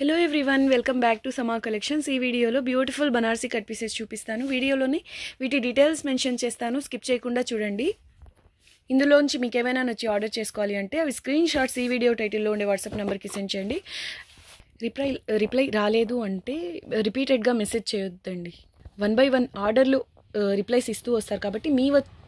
Hello everyone, welcome back to సమా collections. ఈ వీడియోలో బ్యూటిఫుల్ బనారసి కట్ పీసెస్ చూపిస్తాను. వీడియోలోని వీటి డీటెయిల్స్ మెన్షన్ చేస్తాను, స్కిప్ చేయకుండా చూడండి. ఇందులోంచి మీకు ఏమైనా నచ్చి ఆర్డర్ చేసుకోవాలి అంటే అవి స్క్రీన్ షాట్స్ ఈ వీడియో టైటిల్లో ఉండే వాట్సాప్ నెంబర్కి సెండ్ చేయండి. రిప్లై రాలేదు అంటే రిపీటెడ్గా మెసేజ్ చేయొద్దండి. 1 by 1 ఆర్డర్లు రిప్లైస్ ఇస్తూ వస్తారు కాబట్టి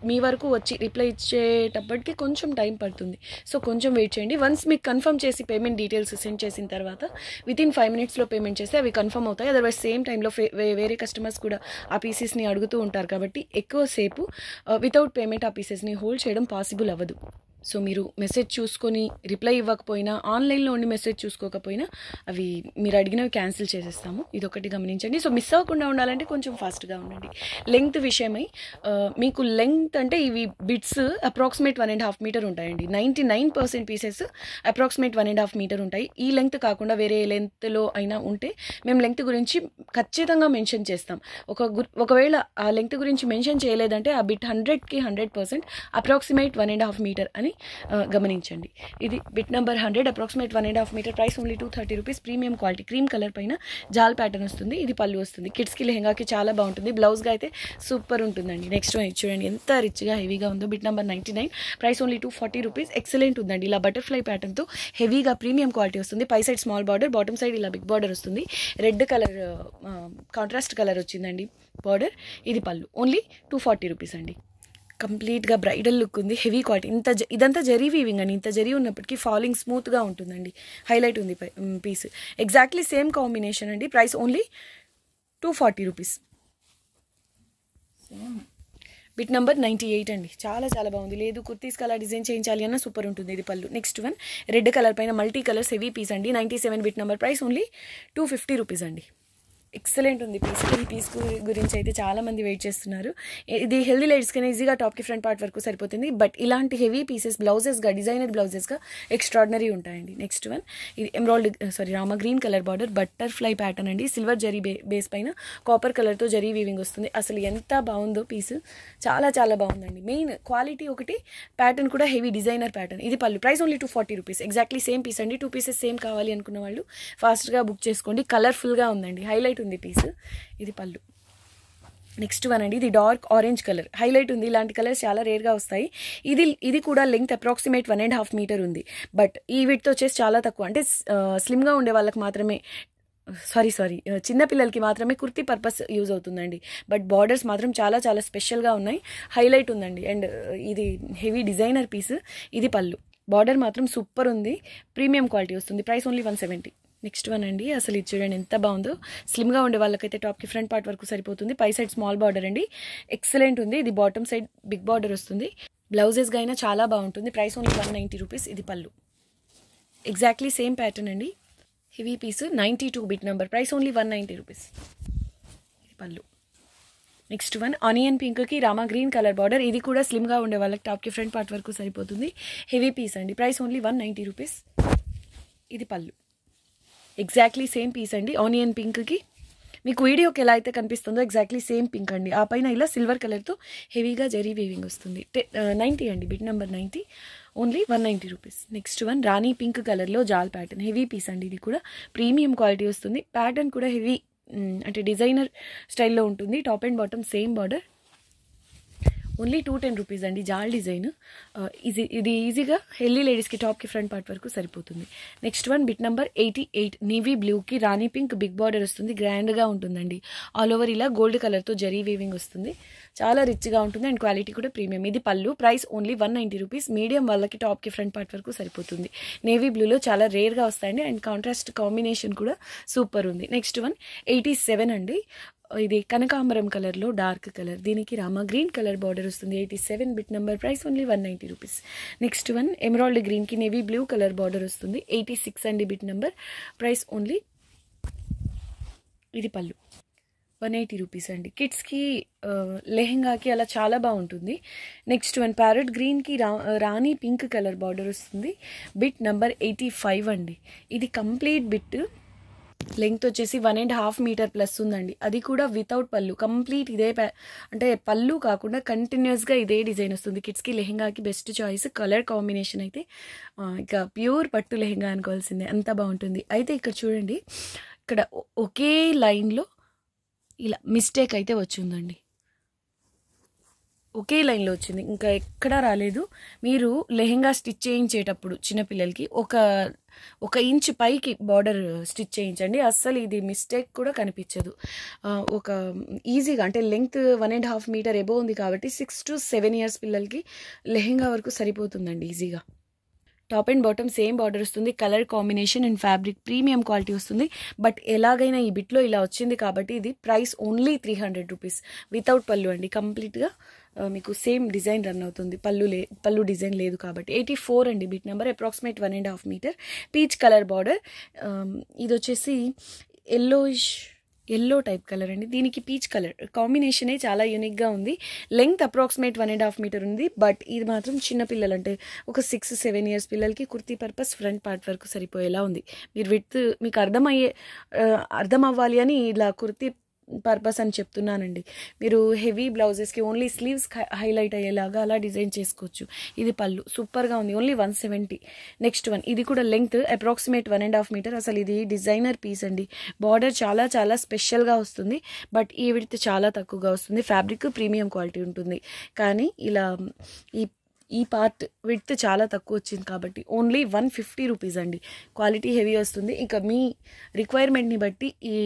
మీ వరకు వచ్చి రిప్లై ఇచ్చేటప్పటికి కొంచెం టైం పడుతుంది. సో కొంచెం వెయిట్ చేయండి. వన్స్ మీకు కన్ఫర్మ్ చేసి పేమెంట్ డీటెయిల్స్ సెండ్ చేసిన తర్వాత వితిన్ 5 minutesలో పేమెంట్ చేస్తే అవి కన్ఫర్మ్ అవుతాయి. అదర్వైజ్ సేమ్ టైంలో వేరే కస్టమర్స్ కూడా ఆ పీసెస్ని అడుగుతూ ఉంటారు కాబట్టి ఎక్కువసేపు వితౌట్ పేమెంట్ ఆ పీసెస్ని హోల్డ్ చేయడం పాసిబుల్ అవ్వదు. సో మీరు మెసేజ్ చూసుకొని రిప్లై ఇవ్వకపోయినా, ఆన్లైన్లో ఉండి మెసేజ్ చూసుకోకపోయినా అవి మీరు అడిగినవి క్యాన్సిల్ చేసేస్తాము. ఇదొకటి గమనించండి. సో మిస్ అవ్వకుండా ఉండాలంటే కొంచెం ఫాస్ట్గా ఉండండి. లెంగ్త్ విషయమై మీకు లెంగ్త్ అంటే ఇవి బిట్స్ అప్రాక్సిమేట్ 1.5 meter ఉంటాయండి. 99% పీసెస్ అప్రాక్సిమేట్ 1.5 meter ఉంటాయి. ఈ లెంగ్త్ కాకుండా వేరే లెంగ్త్లో అయినా ఉంటే మేము లెంగ్త్ గురించి ఖచ్చితంగా మెన్షన్ చేస్తాం. ఒకవేళ ఆ లెంగ్త్ గురించి మెన్షన్ చేయలేదంటే ఆ బిట్ 100కి 100% అప్రాక్సిమేట్ 1.5 meter అని గమనించండి. ఇది bit number 100, approximate 1.5 meter, price only 230 rupees. Premium quality cream colour పైన జాల్ ప్యాటర్న్ వస్తుంది. ఇది పళ్ళు వస్తుంది. కిడ్స్కి లెహంగాకి చాలా బాగుంటుంది. బ్లౌజ్గా అయితే సూపర్ ఉంటుందండి. నెక్స్ట్ వన్ చూడండి ఎంత రిచ్గా హెవీగా ఉందో. Bit number 99, price only 240 rupees. Excellent ఉందండి. ఇలా బటర్ఫ్లై ప్యాటర్న్తో హెవీగా ప్రీమియం క్వాలిటీ వస్తుంది. పై side small border, bottom side ఇలా బిగ్ బార్డర్ వస్తుంది. రెడ్ కలర్ కాంట్రాస్ట్ కలర్ వచ్చిందండి బార్డర్. ఇది పళ్ళు ఓన్లీ 240 రూపీస్ అండి. కంప్లీట్గా బ్రైడల్ లుక్ ఉంది. Heavy quality. ఇదంతా జరీ వీవింగ్ అండి. ఇంత జరీ ఉన్నప్పటికీ ఫాలింగ్ స్మూత్గా ఉంటుందండి. హైలైట్ ఉంది పీస్. ఎగ్జాక్ట్లీ సేమ్ కాంబినేషన్ అండి. Price only 240 rupees. Bit number 98 అండి. చాలా చాలా బాగుంది. లేదు కుర్తీస్ కలర్ డిజైన్ చేయించాలి అన్న సూపర్ ఉంటుంది. ఇది పళ్ళు. నెక్స్ట్ వన్ రెడ్ కలర్ పైన మల్టీ కలర్స్ హెవీ పీస్ అండి. 97 bit number. Price only 250 rupees అండి. ఎక్సలెంట్ ఉంది పీస్. ఈ పీస్ గురించి అయితే చాలామంది వెయిట్ చేస్తున్నారు. ఇది హెల్దీ లేడీస్కైనా ఈజీగా టాప్కి ఫ్రంట్ పార్ట్ వరకు సరిపోతుంది. బట్ ఇలాంటి హెవీ పీసెస్ బ్లౌజెస్గా, డిజైనర్ బ్లౌజెస్గా ఎక్స్ట్రాడినరీ ఉంటాయండి. నెక్స్ట్ వన్ ఇది Rama green colour border, butterfly pattern అండి. సిల్వర్ జరీ బేస్ పైన కాపర్ కలర్తో జరీ వీవింగ్ వస్తుంది. అసలు ఎంత బాగుందో పీస్. చాలా చాలా బాగుందండి. మెయిన్ క్వాలిటీ ఒకటి, ప్యాటర్న్ కూడా హెవీ డిజైనర్ ప్యాటర్న్. ఇది పళ్ళు. Price only 240 rupees. Exactly same piece అండి. 2 pieces సేమ్ కావాలి అనుకున్న వాళ్ళు ఫాస్ట్గా బుక్ చేసుకోండి. కలర్ఫుల్గా ఉందండి. హైలైట్ ఉంది పీస్. ఇది పళ్ళు. నెక్స్ట్ వన్ అండి. ఇది డార్క్ ఆరెంజ్ కలర్. హైలైట్ ఉంది. ఇలాంటి కలర్స్ చాలా రేర్గా వస్తాయి. ఇది కూడా లెంగ్త్ అప్రాక్సిమేట్ 1.5 meter ఉంది. బట్ ఈ వీటితో వచ్చేసి చాలా తక్కువ. అంటే స్లిమ్గా ఉండే వాళ్ళకి మాత్రమే, సారీ చిన్నపిల్లలకి మాత్రమే కుర్తీ పర్పస్ యూజ్ అవుతుందండి. బట్ బార్డర్స్ మాత్రం చాలా చాలా స్పెషల్గా ఉన్నాయి. హైలైట్ ఉందండి. అండ్ ఇది హెవీ డిజైనర్ పీస్. ఇది పళ్ళు. బార్డర్ మాత్రం సూపర్ ఉంది. ప్రీమియం క్వాలిటీ వస్తుంది. Price only 170. నెక్స్ట్ వన్ అండి. అసలు ఇది చూడండి ఎంత బాగుందో. స్లిమ్గా ఉండే వాళ్ళకైతే టాప్కి ఫ్రంట్ పార్ట్ వరకు సరిపోతుంది. పై సైడ్ స్మాల్ బార్డర్ అండి. ఎక్సలెంట్ ఉంది. ఇది బాటమ్ సైడ్ బిగ్ బార్డర్ వస్తుంది. బ్లౌజెస్గా అయినా చాలా బాగుంటుంది. Price only 190 rupees. ఇది పళ్ళు. ఎగ్జాక్ట్లీ సేమ్ ప్యాటర్న్ అండి. Heavy piece. 92 bit number. Price only 190 rupees. ఇది పళ్ళు. నెక్స్ట్ వన్ ఆనియన్ పింక్కి రామా గ్రీన్ కలర్ బార్డర్. ఇది కూడా స్లిమ్గా ఉండే వాళ్ళకి టాప్కి ఫ్రంట్ పార్ట్ వరకు సరిపోతుంది. హెవీ పీస్ అండి. Price only 190 rupees. ఇది పళ్ళు. ఎగ్జాక్ట్లీ సేమ్ పీస్ అండి. ఆనియన్ పింక్కి మీకు వీడియోకి ఎలా అయితే కనిపిస్తుందో ఎగ్జాక్ట్లీ సేమ్ పింక్ అండి. ఆ పైన ఇలా సిల్వర్ కలర్తో హెవీగా జరీ వీవింగ్ వస్తుంది. 90 అండి. Bit number 90. Only 190 rupees. Next one rani pink కలర్లో జాల్ ప్యాటర్న్. హెవీ పీస్ అండి. ఇది కూడా ప్రీమియం క్వాలిటీ వస్తుంది. ప్యాటర్న్ కూడా హెవీ అంటే డిజైనర్ స్టైల్లో ఉంటుంది. Top and bottom same border. Only 210 rupees అండి. జాల్ డిజైన్. ఇది ఈజీగా హెల్దీ లేడీస్కి టాప్కి ఫ్రంట్ పార్ట్ వరకు సరిపోతుంది. Next one bit number 88. Navy బ్లూకి రాణి పింక్ బిగ్ బార్డర్ వస్తుంది. గ్రాండ్గా ఉంటుందండి. ఆల్ ఓవర్ ఇలా గోల్డ్ కలర్తో జరీ వీవింగ్ వస్తుంది. చాలా రిచ్గా ఉంటుంది అండ్ క్వాలిటీ కూడా ప్రీమియం. ఇది పళ్ళు. Price only 190 rupees. మీడియం వాళ్ళకి టాప్కి ఫ్రంట్ పార్ట్ వరకు సరిపోతుంది. నేవీ బ్లూలో చాలా రేర్గా వస్తాయండి అండ్ కాంట్రాస్ట్ కాంబినేషన్ కూడా సూపర్ ఉంది. నెక్స్ట్ వన్ 87 అండి. ఇది కనకాంబరం కలర్లో డార్క్ కలర్. దీనికి రామా గ్రీన్ కలర్ బార్డర్ వస్తుంది. 87 bit number. Price only 190 rupees. Next one emerald గ్రీన్కి నేవీ బ్లూ కలర్ బార్డర్ వస్తుంది. 86 అండి బిట్ నెంబర్. ప్రైస్ ఓన్లీ, ఇది పళ్ళు, 180 రూపీస్ అండి. కిడ్స్కి లెహెంగాకి అలా చాలా బాగుంటుంది. నెక్స్ట్ వన్ ప్యారెట్ గ్రీన్కి రాణి పింక్ కలర్ బార్డర్ వస్తుంది. బిట్ నెంబర్ 85 అండి. ఇది కంప్లీట్ బిట్. లెంగ్త్ వచ్చేసి 1.5 మీటర్ ప్లస్ ఉందండి. అది కూడా వితౌట్ పళ్ళు, కంప్లీట్ ఇదే అంటే పళ్ళు కాకుండా కంటిన్యూస్గా ఇదే డిజైన్ వస్తుంది. కిడ్స్కి లెహెంగాకి బెస్ట్ చాయిస్. కలర్ కాంబినేషన్ అయితే ఇక ప్యూర్ పట్టు లెహెంగా అనుకోవాల్సిందే, అంత బాగుంటుంది. అయితే ఇక్కడ చూడండి, ఇక్కడ ఒకే లైన్లో ఇలా మిస్టేక్ అయితే వచ్చిందండి, ఒకే లైన్లో వచ్చింది, ఇంకా ఎక్కడా రాలేదు. మీరు లెహెంగా స్టిచ్ చేయించేటప్పుడు చిన్నపిల్లలకి ఒక ఇంచ్ పైకి బార్డర్ స్టిచ్ చేయించండి, అస్సలు ఇది మిస్టేక్ కూడా కనిపించదు. ఒక ఈజీగా అంటే లెంగ్త్ 1.5 మీటర్ ఎబో ఉంది కాబట్టి 6 to 7 years పిల్లలకి లెహెంగా వరకు సరిపోతుందండి ఈజీగా. Top and bottom same border వస్తుంది. Colour combination and fabric premium quality వస్తుంది. బట్ ఎలాగైనా ఈ బిట్లో ఇలా వచ్చింది కాబట్టి ఇది ప్రైస్ ఓన్లీ 300 రూపీస్ వితౌట్ పళ్ళు అండి. కంప్లీట్గా మీకు సేమ్ డిజైన్ రన్ అవుతుంది, పళ్ళు డిజైన్ లేదు కాబట్టి. 84 అండి bit number, approximate 1.5 metre. Peach colour border. ఇది వచ్చేసి ఎల్లో టైప్ కలర్ అండి, దీనికి పీచ్ కలర్ కాంబినేషనే చాలా యూనిక్గా ఉంది. లెంగ్త్ అప్రాక్సిమేట్ 1.5 మీటర్ ఉంది. బట్ ఇది మాత్రం చిన్నపిల్లలు అంటే ఒక 6-7 years పిల్లలకి కుర్తీ పర్పస్ ఫ్రంట్ పార్ట్ వరకు సరిపోయేలా ఉంది. మీరు మీకు అర్థం అవ్వాలి అని ఇలా కుర్తీ పర్పస్ అని చెప్తున్నానండి. మీరు హెవీ బ్లౌజెస్కి ఓన్లీ స్లీవ్స్ హైలైట్ అయ్యేలాగా అలా డిజైన్ చేసుకోవచ్చు. ఇది పళ్ళు సూపర్గా ఉంది, ఓన్లీ 170. నెక్స్ట్ వన్, ఇది కూడా లెంగ్త్ అప్రాక్సిమేట్ 1.5 మీటర్. అసలు ఇది డిజైనర్ పీస్ అండి. బార్డర్ చాలా చాలా స్పెషల్గా వస్తుంది, బట్ ఈ విడ్త్ చాలా తక్కువగా వస్తుంది. ఫ్యాబ్రిక్ ప్రీమియం క్వాలిటీ ఉంటుంది, కానీ ఇలా ఈ పార్ట్ విడ్త్ చాలా తక్కువ వచ్చింది కాబట్టి ఓన్లీ 150 రూపీస్ అండి. క్వాలిటీ హెవీ వస్తుంది. ఇంకా మీ రిక్వైర్మెంట్ని బట్టి ఈ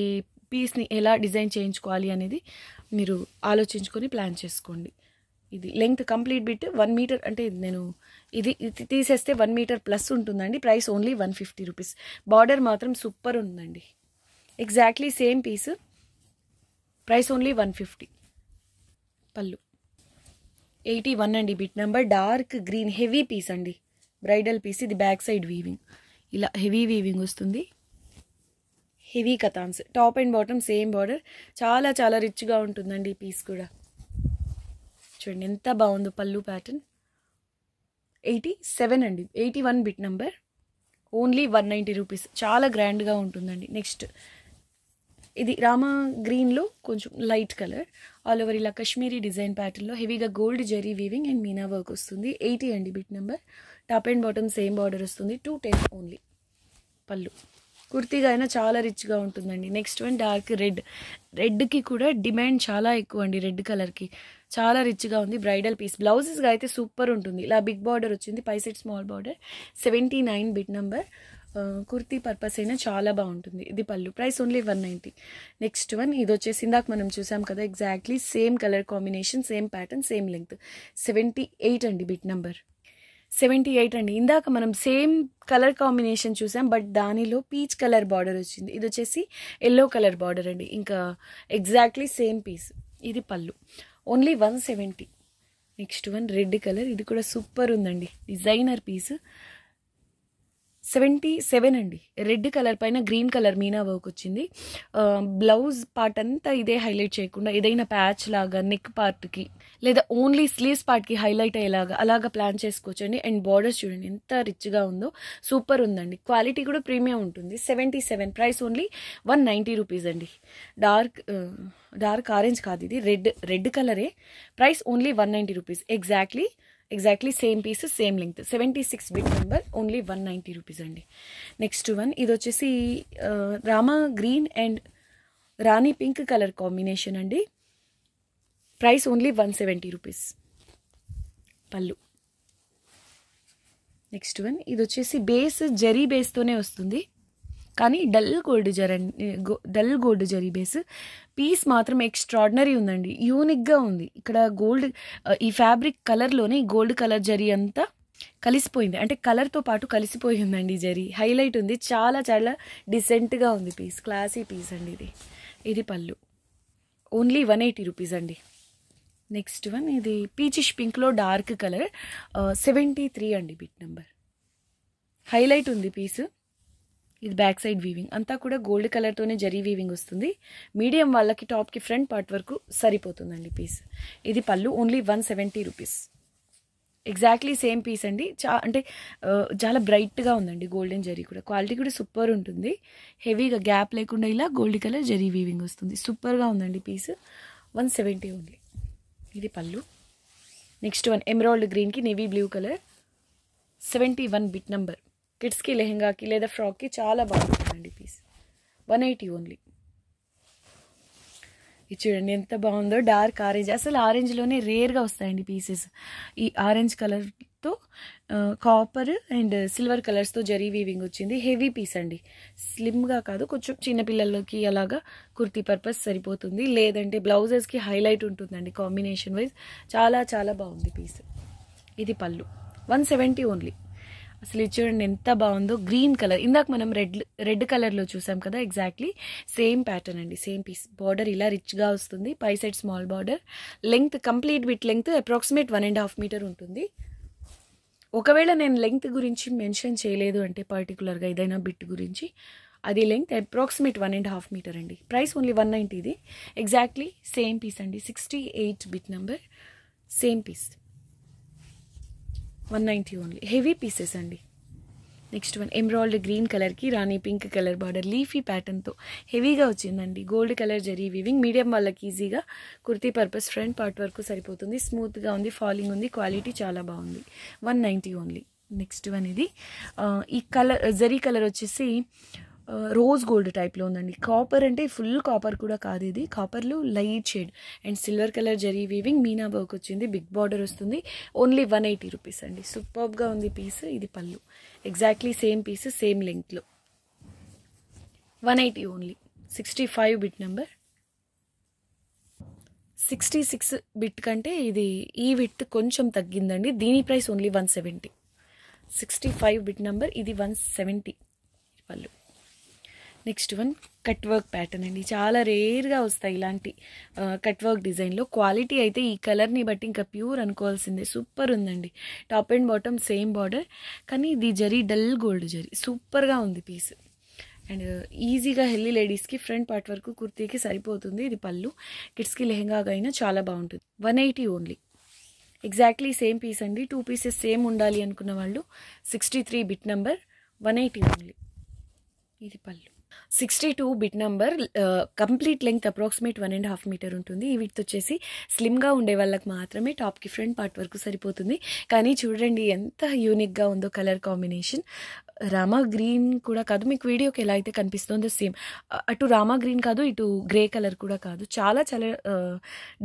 పీస్ని ఎలా డిజైన్ చేయించుకోవాలి అనేది మీరు ఆలోచించుకొని ప్లాన్ చేసుకోండి. ఇది లెంగ్త్ కంప్లీట్ బిట్ 1 మీటర్, అంటే నేను ఇది తీసేస్తే 1 మీటర్ ప్లస్ ఉంటుందండి. Price only 150 rupees. బార్డర్ మాత్రం సూపర్ ఉందండి, exactly same piece. Price only 150. పళ్ళు 81 అండి bit number. Dark green heavy piece అండి, బ్రైడల్ పీస్. ఇది బ్యాక్ సైడ్ వీవింగ్, ఇలా హెవీ వీవింగ్ వస్తుంది. హెవీ కథాన్స్. Top and bottom same border. చాలా చాలా రిచ్గా ఉంటుందండి ఈ పీస్ కూడా. చూడండి ఎంత బాగుందో పళ్ళు ప్యాటర్న్. 87 అండి, 81 బిట్ నెంబర్. Only 190 rupees. చాలా గ్రాండ్గా ఉంటుందండి. నెక్స్ట్ ఇది రామా గ్రీన్లో కొంచెం లైట్ కలర్, ఆల్ ఓవర్ ఇలా కశ్మీరీ డిజైన్ ప్యాటర్న్లో హెవీగా gold zari weaving and Meena work వస్తుంది. 80 అండి bit number. Top and bottom same border వస్తుంది. 210 ఓన్లీ. పళ్ళు కుర్తీగా అయినా చాలా రిచ్గా ఉంటుందండి. నెక్స్ట్ వన్ డార్క్ రెడ్కి కూడా డిమాండ్ చాలా ఎక్కువ అండి. రెడ్ కలర్కి చాలా రిచ్గా ఉంది. Bridal piece. బ్లౌజెస్గా అయితే సూపర్ ఉంటుంది. ఇలా బిగ్ బార్డర్ వచ్చింది, పై side small border. 79 bit number. Kurti purpose అయినా చాలా బాగుంటుంది. ఇది పళ్ళు. Price only 190. నెక్స్ట్ వన్, ఇది వచ్చేసి ఇందాక మనం చూసాం కదా, exactly same colour combination, same pattern, same length. 78 అండి బిట్ నెంబర్. 78 అండి. ఇందాక మనం సేమ్ కలర్ కాంబినేషన్ చూసాం, బట్ దానిలో పీచ్ కలర్ బార్డర్ వచ్చింది. ఇది వచ్చేసి ఎల్లో కలర్ బార్డర్ అండి. ఇంకా ఎగ్జాక్ట్లీ సేమ్ పీస్. ఇది పళ్ళు. Only 170. Next one red colour. ఇది కూడా సూపర్ ఉందండి, డిజైనర్ పీస్. 77 అండి. రెడ్ కలర్ పైన గ్రీన్ కలర్ మీనా వర్క్ వచ్చింది. బ్లౌజ్ పార్ట్ అంతా ఇదే హైలైట్ చేయకుండా ఏదైనా ప్యాచ్ లాగా నెక్ పార్ట్కి లేదా ఓన్లీ స్లీవ్స్ పార్ట్కి హైలైట్ అయ్యేలాగా అలాగా ప్లాన్ చేసుకోవచ్చండి. అండ్ బార్డర్స్ చూడండి ఎంత రిచ్గా ఉందో, సూపర్ ఉందండి. క్వాలిటీ కూడా ప్రీమియం ఉంటుంది. 77. ప్రైస్ ఓన్లీ 190 రూపీస్ అండి. డార్క్ ఆరెంజ్ కాదు, ఇది రెడ్ కలరే. Price only 190 rupees. Exactly same piece, same length. 76 bit number. Only 190 rupees అండి. నెక్స్ట్ వన్, ఇది వచ్చేసి రామా green and rani pink colour combination అండి. Price only 170 rupees. పళ్ళు. నెక్స్ట్ వన్, ఇది వచ్చేసి బేస్ జరీ బేస్తోనే వస్తుంది, కానీ dull gold zari base. Piece మాత్రం ఎక్స్ట్రాడినరీ ఉందండి, యూనిక్గా ఉంది. ఇక్కడ గోల్డ్, ఈ ఫ్యాబ్రిక్ కలర్లోనే గోల్డ్ కలర్ జరీ అంతా కలిసిపోయింది, అంటే కలర్తో పాటు కలిసిపోయిందండి జరీ. హైలైట్ ఉంది, చాలా చాలా డిసెంట్గా ఉంది పీస్. క్లాసీ పీస్ అండి ఇది పళ్ళు. ఓన్లీ 180 రూపీస్ అండి. నెక్స్ట్ వన్, ఇది పీచిష్ పింక్లో డార్క్ కలర్. 73 అండి బిట్ నెంబర్. హైలైట్ ఉంది పీస్. ఇది బ్యాక్ సైడ్ వీవింగ్ అంతా కూడా గోల్డ్ కలర్తోనే జరీ వీవింగ్ వస్తుంది. మీడియం వాళ్ళకి టాప్కి ఫ్రంట్ పార్ట్ వరకు సరిపోతుందండి పీస్. ఇది పళ్ళు. Only 170 rupees. Exactly same piece అండి. అంటే చాలా బ్రైట్గా ఉందండి. గోల్డెన్ జరీ కూడా క్వాలిటీ కూడా సూపర్ ఉంటుంది. హెవీగా గ్యాప్ లేకుండా ఇలా గోల్డ్ కలర్ జరీ వీవింగ్ వస్తుంది. సూపర్గా ఉందండి పీస్. 170 ఓన్లీ. ఇది పళ్ళు. నెక్స్ట్ వన్ ఎమరాల్డ్ గ్రీన్కి navy blue colour, 71 bit number. కిడ్స్కి లెహెంగాకి లేదా ఫ్రాక్కి చాలా బాగుంటుందండి పీస్. 180 ఓన్లీ. ఇది చూడండి ఎంత బాగుందో. డార్క్ ఆరెంజ్, అసలు ఆరెంజ్లోనే రేర్గా వస్తాయండి పీసెస్. ఈ ఆరెంజ్ కలర్తో కాపర్ అండ్ సిల్వర్ కలర్స్తో జరీ వీవింగ్ వచ్చింది. హెవీ పీస్ అండి. స్లిమ్గా కాదు, కొంచెం చిన్నపిల్లలకి అలాగా కుర్తీ పర్పస్ సరిపోతుంది. లేదంటే బ్లౌజెస్కి హైలైట్ ఉంటుందండి కాంబినేషన్ వైజ్. చాలా చాలా బాగుంది పీస్. ఇది పళ్ళు. 170 ఓన్లీ. అసలు ఇది చూడండి ఎంత బాగుందో. గ్రీన్ కలర్, ఇందాక మనం రెడ్ కలర్లో చూసాం కదా, ఎగ్జాక్ట్లీ సేమ్ ప్యాటర్న్ అండి. Same piece. బార్డర్ ఇలా రిచ్గా వస్తుంది. పై side small border. Length complete with length approximate 1.5 metre ఉంటుంది. ఒకవేళ నేను లెంగ్త్ గురించి మెన్షన్ చేయలేదు అంటే పర్టికులర్గా ఏదైనా బిట్ గురించి, అది లెంగ్త్ అప్రాక్సిమేట్ 1.5 మీటర్ అండి. Price only 190. ఇది ఎగ్జాక్ట్లీ సేమ్ పీస్ అండి. 68 bit number. Same piece. 190 only. Heavy pieces అండి. నెక్స్ట్ వన్ ఎమరాల్డ్ గ్రీన్ కలర్కి రాణి పింక్ కలర్ బార్డర్, లీఫీ ప్యాటర్న్తో హెవీగా వచ్చిందండి. Gold colour zari weaving. Medium వాళ్ళకి ఈజీగా కుర్తీ పర్పస్ ఫ్రంట్ పార్ట్ వరకు సరిపోతుంది. స్మూత్గా ఉంది, ఫాలింగ్ ఉంది, క్వాలిటీ చాలా బాగుంది. 190 ఓన్లీ. నెక్స్ట్ వన్ ఇది ఈ కలర్ జరీ కలర్ వచ్చేసి రోజ్ గోల్డ్ టైప్లో ఉందండి. కాపర్ అంటే ఫుల్ కాపర్ కూడా కాదు, ఇది కాపర్లో light shade and silver colour zari weaving. Meena work వచ్చింది. బిగ్ బార్డర్ వస్తుంది. ఓన్లీ 180 రూపీస్ అండి. సూపర్గా ఉంది పీస్. ఇది పళ్ళు. ఎగ్జాక్ట్లీ సేమ్ పీస్, సేమ్ లెంగ్త్లో. 180 ఓన్లీ. 65 bit number. 66 బిట్ కంటే ఇది ఈ విత్ కొంచెం తగ్గిందండి. దీని ప్రైస్ ఓన్లీ 170. 65 bit number. ఇది 170 పళ్ళు. Next one cut work pattern అండి. చాలా రేర్గా వస్తాయి ఇలాంటి కట్ వర్క్ డిజైన్లో. క్వాలిటీ అయితే ఈ కలర్ని బట్టి ఇంకా ప్యూర్ అనుకోవాల్సిందే. సూపర్ ఉందండి. Top and bottom same border, కానీ ఇది జరీ డల్ గోల్డ్ జరీ. సూపర్గా ఉంది పీస్. అండ్ ఈజీగా హెల్దీ లేడీస్కి ఫ్రంట్ పార్ట్ వరకు కుర్తీకి సరిపోతుంది. ఇది పళ్ళు. కిడ్స్కి లెహెంగాగా అయినా చాలా బాగుంటుంది. 180 ఓన్లీ. ఎగ్జాక్ట్లీ సేమ్ పీస్ అండి. 2 పీసెస్ సేమ్ ఉండాలి అనుకున్న వాళ్ళు 63 బిట్ నెంబర్. 180 ఓన్లీ. ఇది pallu. 62 bit number. Complete length approximate 1.5 metre ఉంటుంది. ఈ విత్ వచ్చేసి స్లిమ్గా ఉండే వాళ్ళకి మాత్రమే టాప్కి ఫ్రంట్ పార్ట్ వరకు సరిపోతుంది. కానీ చూడండి ఎంత యూనిక్గా ఉందో కలర్ కాంబినేషన్. రామా గ్రీన్ కూడా కాదు, మీకు వీడియోకి ఎలా అయితే కనిపిస్తుందో సేమ్. అటు రామా గ్రీన్ కాదు, ఇటు గ్రే కలర్ కూడా కాదు. చాలా చాలా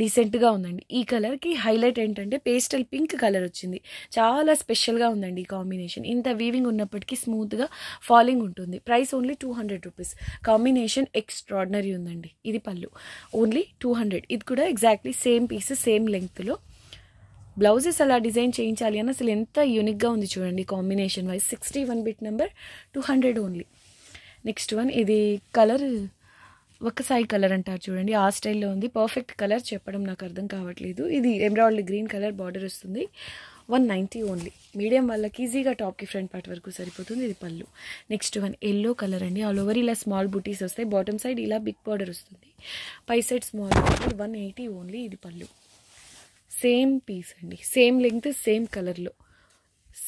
డీసెంట్గా ఉందండి. ఈ కలర్కి హైలైట్ ఏంటంటే పేస్టల్ పింక్ కలర్ వచ్చింది. చాలా స్పెషల్గా ఉందండి ఈ కాంబినేషన్. ఇంత వీవింగ్ ఉన్నప్పటికీ స్మూత్గా ఫాలింగ్ ఉంటుంది. Price only 200 rupees. Combination extraordinary ఉందండి. ఇది పళ్ళు. ఓన్లీ 200. ఇది కూడా ఎగ్జాక్ట్లీ సేమ్ పీస్, సేమ్ లెంగ్త్లో. బ్లౌజెస్ అలా డిజైన్ చేయించాలి అని అసలు ఎంత యూనిక్గా ఉంది చూడండి combination wise. 61 bit number. 200 only. Next one ఇది కలర్ ఒకసారి కలర్ అంటారు చూడండి, ఆ స్టైల్లో ఉంది. పర్ఫెక్ట్ కలర్ చెప్పడం నాకు అర్థం కావట్లేదు. ఇది ఎమరాల్డ్ గ్రీన్ కలర్ బార్డర్ వస్తుంది. 190 ఓన్లీ. మీడియం వాళ్ళకి ఈజీగా టాప్కి ఫ్రంట్ పార్ట్ వరకు సరిపోతుంది. ఇది పళ్ళు. నెక్స్ట్ వన్ ఎల్లో కలర్ అండి. ఆల్ ఓవర్ ఇలా స్మాల్ బుటీస్ వస్తాయి. బాటమ్ సైడ్ ఇలా బిగ్ బార్డర్ వస్తుంది. పై సైడ్ స్మాల్ బార్డర్. 180 ఓన్లీ. ఇది పళ్ళు. సేమ్ పీస్ అండి. సేమ్ లెంగ్త్, సేమ్ కలర్లో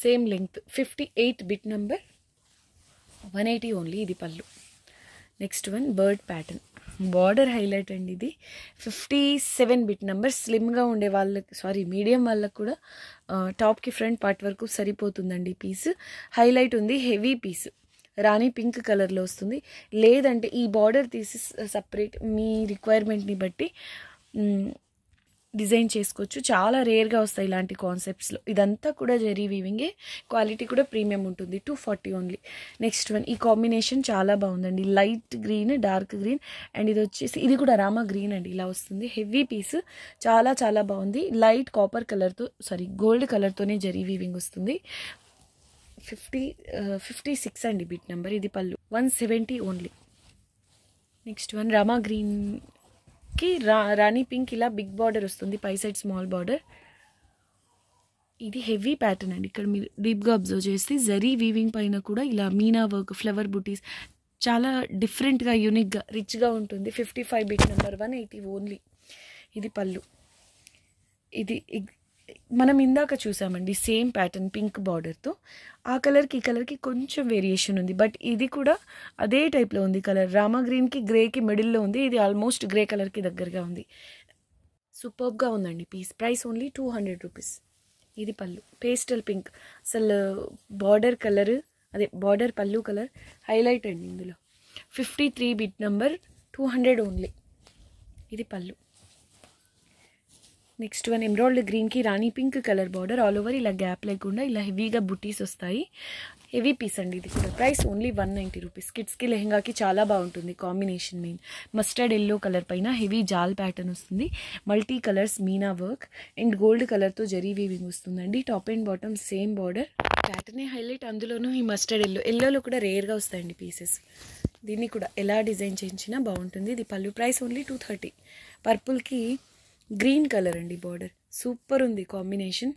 same length. 58 bit number. 180 only. ఇది పళ్ళు. Next one bird pattern. Border highlight అండి ఇది. 57 బిట్ నెంబర్. స్లిమ్గా ఉండే వాళ్ళకి మీడియం వాళ్ళకి కూడా టాప్కి ఫ్రంట్ పార్ట్ వరకు సరిపోతుందండి పీస్. హైలైట్ ఉంది. Heavy piece. రాణి పింక్ కలర్లో వస్తుంది. లేదంటే ఈ బార్డర్ తీసి సపరేట్ మీ రిక్వైర్మెంట్ని బట్టి డిజైన్ చేసుకోవచ్చు. చాలా రేర్గా వస్తాయి ఇలాంటి కాన్సెప్ట్స్లో. ఇదంతా కూడా జరీ వీవింగే. క్వాలిటీ కూడా ప్రీమియం ఉంటుంది. 240 ఓన్లీ. నెక్స్ట్ వన్ ఈ కాంబినేషన్ చాలా బాగుందండి. Light green, dark green and ఇది వచ్చేసి ఇది కూడా రామా గ్రీన్ అండి. ఇలా వస్తుంది. Heavy piece. చాలా చాలా బాగుంది. లైట్ కాపర్ కలర్తో గోల్డ్ కలర్తోనే జరీ వీవింగ్ వస్తుంది. 56 అండి బిట్ నెంబర్. ఇది పళ్ళు. 170 ఓన్లీ. నెక్స్ట్ వన్ రామా గ్రీన్ కి రాణి పింక్ ఇలా బిగ్ బార్డర్ వస్తుంది. పై సైడ్ స్మాల్ బార్డర్. ఇది హెవీ ప్యాటర్న్ అండి. ఇక్కడ మీరు డీప్గా అబ్జర్వ్ చేస్తే జరీ వీవింగ్ పైన కూడా ఇలా మీనా వర్క్, ఫ్లవర్ బుటీస్ చాలా డిఫరెంట్గా, యూనిక్గా, రిచ్గా ఉంటుంది. 55 బిట్ నెంబర్. 180 ఓన్లీ. ఇది పళ్ళు. ఇది మనం ఇందాక చూసామండి సేమ్ ప్యాటర్న్ పింక్ బార్డర్తో. ఆ కలర్కి ఈ కలర్కి కొంచెం వేరియేషన్ ఉంది, బట్ ఇది కూడా అదే టైప్లో ఉంది కలర్. రామా గ్రీన్కి గ్రేకి మిడిల్లో ఉంది, ఇది ఆల్మోస్ట్ గ్రే కలర్కి దగ్గరగా ఉంది. సూపర్బ్గా ఉందండి పీస్. Price only 200 rupees. ఇది పళ్ళు పేస్టల్ పింక్, అసలు బార్డర్ కలర్ అదే బార్డర్ పళ్ళు కలర్ హైలైట్ అండి ఇందులో. 53 బిట్ నెంబర్, 200 ఓన్లీ. ఇది పళ్ళు. నెక్స్ట్ వన్ ఎమరాల్డ్ గ్రీన్కి రాణి pink colour border, all over ఇలా గ్యాప్ లేకుండా ఇలా హెవీగా బుటీస్ వస్తాయి. హెవీ పీస్ అండి ఇది కూడా. Price only 190 rupees. కిడ్స్కి లెహెంగాకి చాలా బాగుంటుంది combination. Main mustard yellow colour పైన హెవీ జాల్ ప్యాటర్న్ వస్తుంది, మల్టీ కలర్స్ మీనా వర్క్ అండ్ గోల్డ్ కలర్తో జరీ వీవింగ్ వస్తుందండి. Top and bottom same border, ప్యాటర్నే హైలైట్. అందులోనూ ఈ మస్టర్డ్ ఎల్లోలో కూడా రేర్గా వస్తాయండి పీసెస్. దీన్ని కూడా ఎలా డిజైన్ చేయించినా బాగుంటుంది. ఇది పళ్ళు. Price only 230. పర్పుల్కి గ్రీన్ కలర్ అండి బార్డర్, సూపర్ ఉంది కాంబినేషన్.